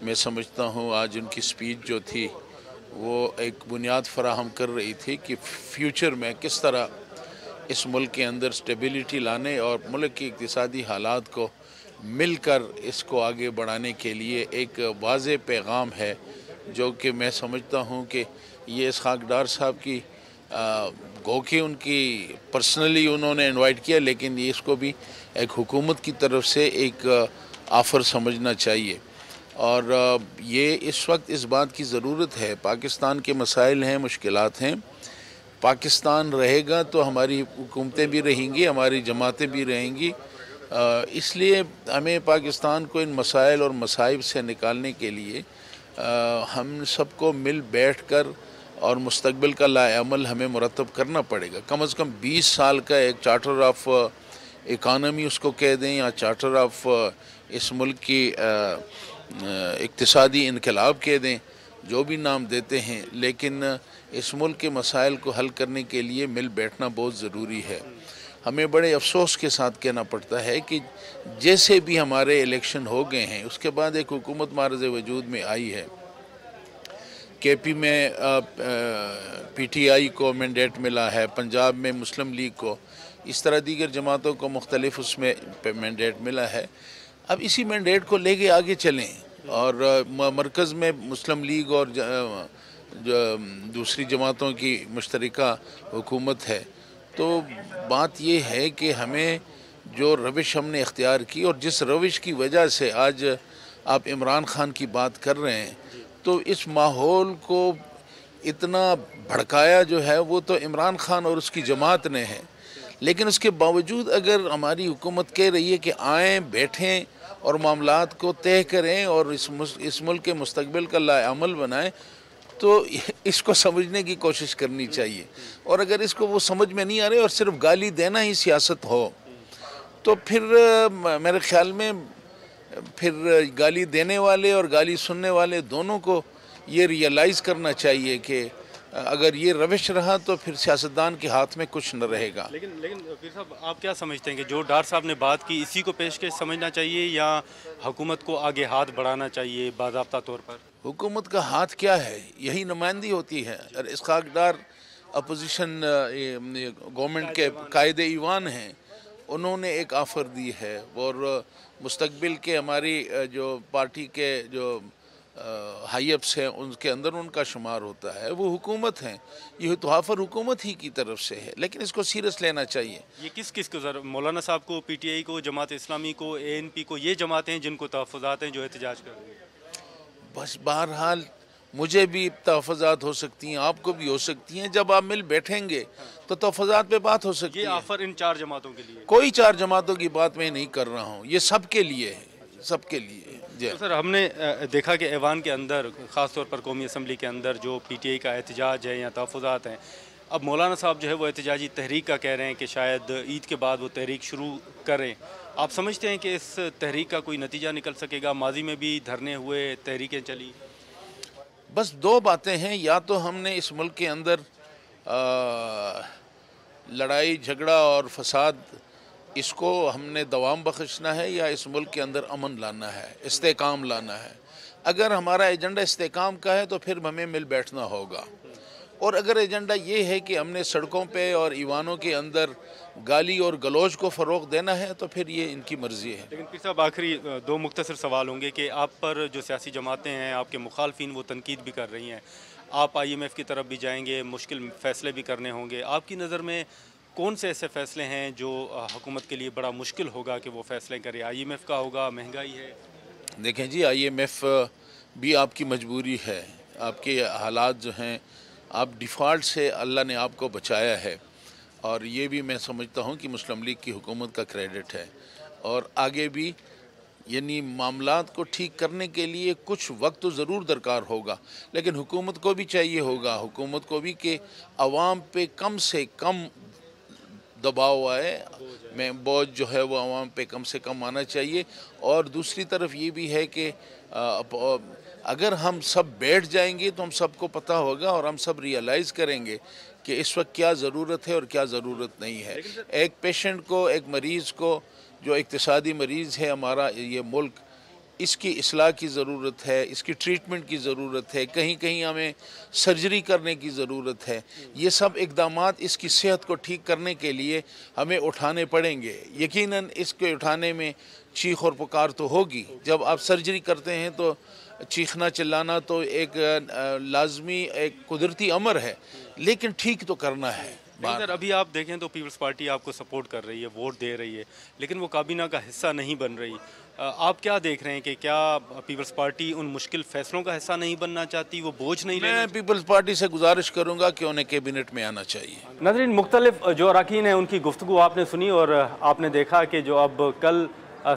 मैं समझता हूँ आज उनकी स्पीच जो थी वो एक बुनियाद फराहम कर रही थी कि फ्यूचर में किस तरह इस मुल्क के अंदर स्टेबिलिटी लाने और मुल्क की इक़्तिसादी हालात को मिलकर इसको आगे बढ़ाने के लिए एक वाज़ेह पैगाम है, जो कि मैं समझता हूँ कि ये इसहाक डार साहब की गो कि उनकी पर्सनली उन्होंने इनवाइट किया, लेकिन ये इसको भी एक हुकूमत की तरफ से एक ऑफ़र समझना चाहिए। और ये इस वक्त इस बात की ज़रूरत है, पाकिस्तान के मसाइल हैं, मुश्किलात हैं। पाकिस्तान रहेगा तो हमारी हुकूमतें भी रहेंगी, हमारी जमातें भी रहेंगी। इसलिए हमें पाकिस्तान को इन मसाइल और मसाइब से निकालने के लिए हम सबको मिल बैठ कर और मुस्तकबिल का लाएअमल हमें मुरतब करना पड़ेगा। कम से कम 20 साल का एक चार्टर ऑफ इकानमी उसको कह दें या चार्टर ऑफ इस मुल्क की इक़्तिसादी इनकलाब कह दें, जो भी नाम देते हैं, लेकिन इस मुल्क के मसाइल को हल करने के लिए मिल बैठना बहुत ज़रूरी है। हमें बड़े अफसोस के साथ कहना पड़ता है कि जैसे भी हमारे इलेक्शन हो गए हैं उसके बाद एक हुकूमत मारज़ वजूद में आई है। केपी में पीटीआई को मैंडेट मिला है, पंजाब में मुस्लिम लीग को, इस तरह दीगर जमातों को मुख्तलिफ उसमें मैंडेट मिला है। अब इसी मैंडेट को लेके आगे चलें और मरकज़ में मुस्लिम लीग और दूसरी जमातों की मुश्तरका हुकूमत है। तो बात ये है कि हमें जो रविश हमने इख्तियार की और जिस रविश की वजह से आज आप इमरान खान की बात कर रहे हैं, तो इस माहौल को इतना भड़काया जो है वो तो इमरान खान और उसकी जमात ने है। लेकिन उसके बावजूद अगर हमारी हुकूमत कह रही है कि आएँ, बैठें और मामलात को तय करें और इस मुल्क के मुस्तकबिल का लाएअमल बनाएं, तो इसको समझने की कोशिश करनी चाहिए। और अगर इसको वो समझ में नहीं आ रहे और सिर्फ गाली देना ही सियासत हो, तो फिर मेरे ख्याल में फिर गाली देने वाले और गाली सुनने वाले दोनों को ये रियलाइज़ करना चाहिए कि अगर ये रविश रहा तो फिर सियासतदान के हाथ में कुछ न रहेगा। लेकिन पीर साहब, आप क्या समझते हैं कि जो डार साहब ने बात की इसी को पेशकश समझना चाहिए या हुकूमत को आगे हाथ बढ़ाना चाहिए बाज़ाब्ता तौर पर? हुकूमत का हाथ क्या है, यही नुमाइंदी होती है। और इसहाक डार अपोजिशन गवर्नमेंट के कायदे ईवान हैं, उन्होंने एक ऑफ़र दी है और मुस्तकबिल के हमारी जो पार्टी के जो हाईअप्स हैं उनके अंदर उनका शुमार होता है, वो हुकूमत हैं। ये तो ऑफ़र हुकूमत ही की तरफ से है, लेकिन इसको सीरियस लेना चाहिए। ये किस को सर, मौलाना साहब को, पीटीआई को, जमात इस्लामी को, एएनपी को, ये जमातें हैं जिनको तहफ़्फ़ुज़ात हैं जो एहतजाज कर रही हैं? बस बहरहाल मुझे भी तहफ़्फ़ुज़ात हो सकती हैं, आपको भी हो सकती हैं। जब आप मिल बैठेंगे तो तहफ़्फ़ुज़ात पे बात हो सकती है। ये ऑफर इन 4 जमातों के लिए? कोई 4 जमातों की बात मैं नहीं कर रहा हूँ, ये सबके लिए है, सबके लिए। जी तो सर, हमने देखा कि ऐवान के अंदर, ख़ास तौर पर कौमी असम्बली के अंदर जो PTI का एहतजाज है या तहफ़्फ़ुज़ात हैं, अब मौलाना साहब जो है वो एहतजाजी तहरीक का कह रहे हैं कि शायद ईद के बाद वो तहरीक शुरू करें। आप समझते हैं कि इस तहरीक का कोई नतीजा निकल सकेगा? माजी में भी धरने हुए, तहरीकें चली। बस 2 बातें हैं, या तो हमने इस मुल्क के अंदर लड़ाई झगड़ा और फसाद इसको हमने दवाम बख्शना है, या इस मुल्क के अंदर अमन लाना है, इस्तेकाम लाना है। अगर हमारा एजेंडा इस्तेकाम का है तो फिर हमें मिल बैठना होगा, और अगर एजेंडा ये है कि हमने सड़कों पे और ईवानों के अंदर गाली और गलौज को फ़रोग़ देना है तो फिर ये इनकी मर्ज़ी है। लेकिन फिर साहब, आखिरी 2 मुख्तसर सवाल होंगे कि आप पर जो सियासी जमातें हैं, आपके मुखालफिन वो तनकीद भी कर रही हैं, आप IMF की तरफ भी जाएंगे, मुश्किल फ़ैसले भी करने होंगे। आपकी नज़र में कौन से ऐसे फ़ैसले हैं जो हुकूमत के लिए बड़ा मुश्किल होगा कि वो फ़ैसले करे? IMF का होगा, महंगाई है? देखें जी, IMF भी आपकी मजबूरी है, आपके हालात जो हैं, आप डिफ़ॉल्ट से अल्लाह ने आपको बचाया है, और ये भी मैं समझता हूँ कि मुस्लिम लीग की हुकूमत का क्रेडिट है। और आगे भी यानी मामलात को ठीक करने के लिए कुछ वक्त तो ज़रूर दरकार होगा, लेकिन हुकूमत को भी चाहिए होगा, हुकूमत को भी कि आवाम पे कम से कम दबाव आए, मैं बोझ जो है वो आवाम पे कम से कम आना चाहिए। और दूसरी तरफ ये भी है कि अगर हम सब बैठ जाएंगे तो हम सबको पता होगा और हम सब रियलाइज़ करेंगे कि इस वक्त क्या ज़रूरत है और क्या ज़रूरत नहीं है। एक पेशेंट को, एक मरीज़ को, जो इक़्तिसादी मरीज़ है हमारा ये मुल्क, इसकी इस्लाह की ज़रूरत है, इसकी ट्रीटमेंट की ज़रूरत है, कहीं कहीं हमें सर्जरी करने की ज़रूरत है। ये सब इक़दामात इसकी सेहत को ठीक करने के लिए हमें उठाने पड़ेंगे। यकीनन इसको उठाने में चीख और पुकार तो होगी। जब आप सर्जरी करते हैं तो चीखना चिल्लाना तो एक लाजमी, एक कुदरती अमर है, लेकिन ठीक तो करना है। सर, अभी आप देखें तो पीपल्स पार्टी आपको सपोर्ट कर रही है, वोट दे रही है, लेकिन वो काबीना का हिस्सा नहीं बन रही। आप क्या देख रहे हैं कि क्या पीपल्स पार्टी उन मुश्किल फैसलों का हिस्सा नहीं बनना चाहती, वो बोझ नहीं लेना? मैं पीपल्स पार्टी से गुजारिश करूंगा कि उन्हें कैबिनेट में आना चाहिए। नाज़रीन, मुख्तलिफ जो अरकान हैं उनकी गुफ्तगू आपने सुनी, और आपने देखा कि जो अब कल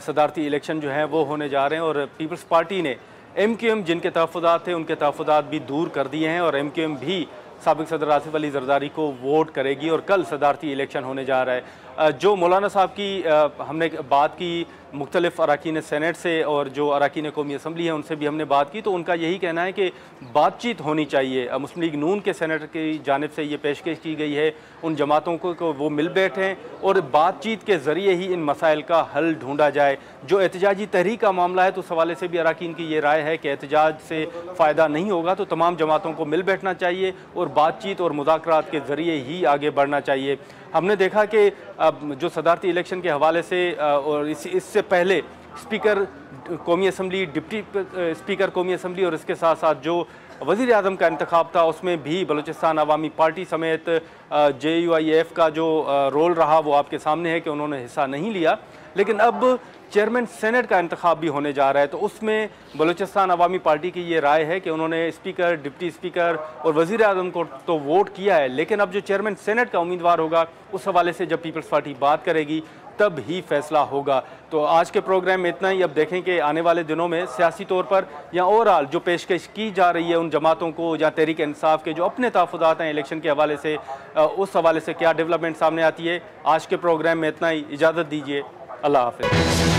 सदारती इलेक्शन जो हैं वो होने जा रहे हैं, और पीपल्स पार्टी ने MQM जिनके तहफ़्फ़ुज़ात थे उनके तहफ़्फ़ुज़ात भी दूर कर दिए हैं, और MQM भी साबिक़ सदर आसिफ अली ज़रदारी को वोट करेगी, और कल सदारती इलेक्शन होने जा रहा है। जो मौलाना साहब की हमने बात की मुख्तलिफ अरकान सेनेट से, और जो अरकान कौमी असम्बली है उनसे भी हमने बात की, तो उनका यही कहना है कि बातचीत होनी चाहिए। मुस्लिम लीग नून के सेनेटर की जानिब से ये पेशकश की गई है उन जमातों को वो मिल बैठें और बातचीत के ज़रिए ही इन मसाइल का हल ढूंढा जाए। जो एहतजाजी तहरीक का मामला है तो उस हवाले से भी अरकान की ये राय है कि एहतजाज से फ़ायदा नहीं होगा, तो तमाम जमातों को मिल बैठना चाहिए और बातचीत और मुज़ाकरात के ज़रिए ही आगे बढ़ना चाहिए। हमने देखा कि जो सदारती इलेक्शन के हवाले से और इससे पहले स्पीकर कौमी असम्बली, डिप्टी स्पीकर कौमी असम्बली और इसके साथ साथ जो वज़ीर आज़म का इंतखाब था उसमें भी बलूचिस्तान अवामी पार्टी समेत JUIF का जो रोल रहा वो आपके सामने है कि उन्होंने हिस्सा नहीं लिया। लेकिन अब चेयरमैन सेनेट का इंतखाब भी होने जा रहा है, तो उसमें बलूचिस्तान अवामी पार्टी की ये राय है कि उन्होंने स्पीकर, डिप्टी स्पीकर और वज़ीर आज़म को तो वोट किया है, लेकिन अब जो चेयरमैन सेनेट का उम्मीदवार होगा उस हवाले से जब पीपल्स पार्टी बात करेगी तब ही फैसला होगा। तो आज के प्रोग्राम में इतना ही। अब देखें कि आने वाले दिनों में सियासी तौर पर या ओवरऑल जो पेशकश की जा रही है उन जमातों को या तहरीक इंसाफ के जो अपने तहफ़्फ़ुज़ात हैं इलेक्शन के हवाले से, उस हवाले से क्या डेवलपमेंट सामने आती है। आज के प्रोग्राम में इतना ही। इजाज़त दीजिए, अल्लाह हाफ़िज़।